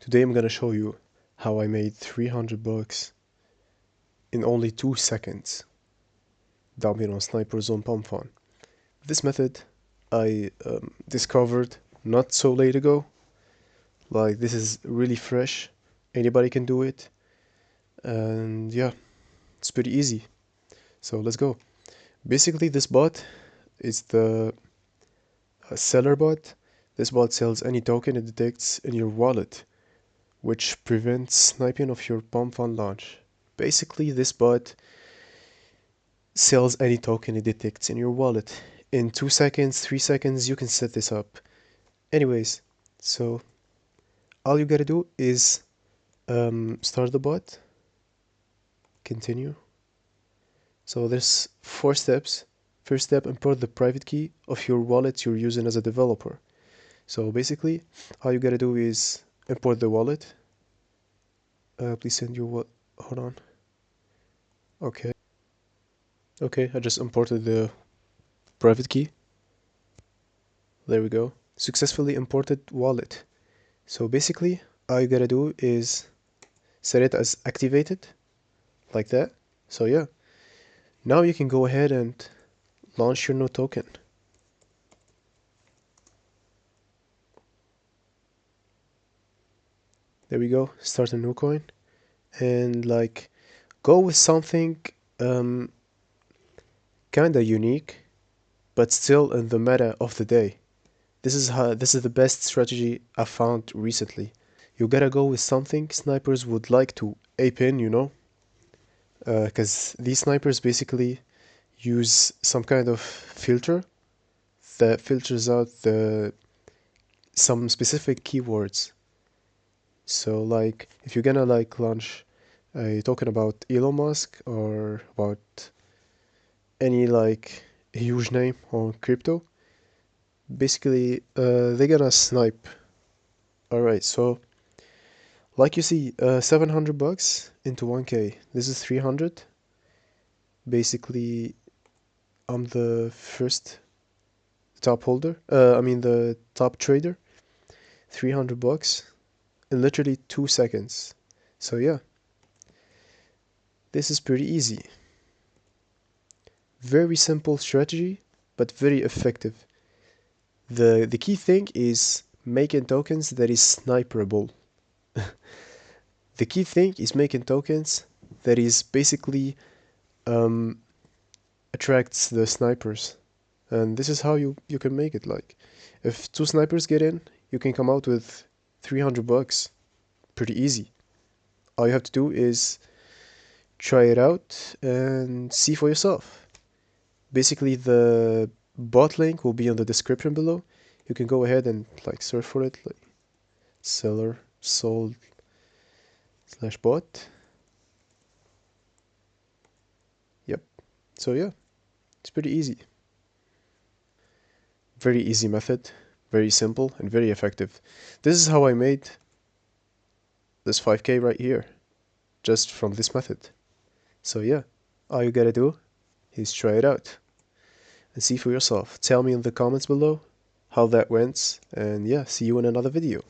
Today I'm gonna show you how I made 300 bucks in only 2 seconds dumping on snipers on pump.fun. This method I discovered not so late ago. Like, this is really fresh, anybody can do it, and yeah, it's pretty easy. So let's go. Basically, this bot is the seller bot. This bot sells any token it detects in your wallet, which prevents sniping of your pump.fun launch. Basically, this bot sells any token it detects in your wallet. In 2 seconds, 3 seconds, you can set this up. Anyways, so all you gotta do is start the bot, continue. So there's 4 steps. First step, import the private key of your wallet you're using as a developer. So basically, all you gotta do is import the wallet. Please send your what? Hold on. Okay, I just imported the private key. There we go. Successfully imported wallet. So basically, all you gotta do is set it as activated, like that. So yeah, now you can go ahead and launch your new token. There we go, start a new coin, and like, go with something kinda unique, but still in the meta of the day. This is the best strategy I found recently. You gotta go with something snipers would like to ape in, because these snipers basically use some kind of filter that filters out some specific keywords. So like, if you're gonna like launch a token about Elon Musk or about any like huge name on crypto, basically they're gonna snipe. Alright, so like you see, 700 bucks into 1k. This is 300. Basically, I'm the first top holder. I mean the top trader. 300 bucks in literally 2 seconds. So yeah, this is pretty easy. Very simple strategy, but very effective. The key thing is making tokens that is sniperable. The key thing is making tokens that is basically attracts the snipers. And this is how you can make it. Like, if 2 snipers get in, you can come out with 300 bucks. Pretty easy. All you have to do is try it out and see for yourself. Basically, the bot link will be in the description below. You can go ahead and like search for it, like seller sold / bot. Yep. So yeah, it's pretty easy. Very easy method, very simple and very effective. This is how I made this 5k right here, just from this method. So yeah, all you gotta do is try it out and see for yourself. Tell me in the comments below how that went, and yeah, see you in another video.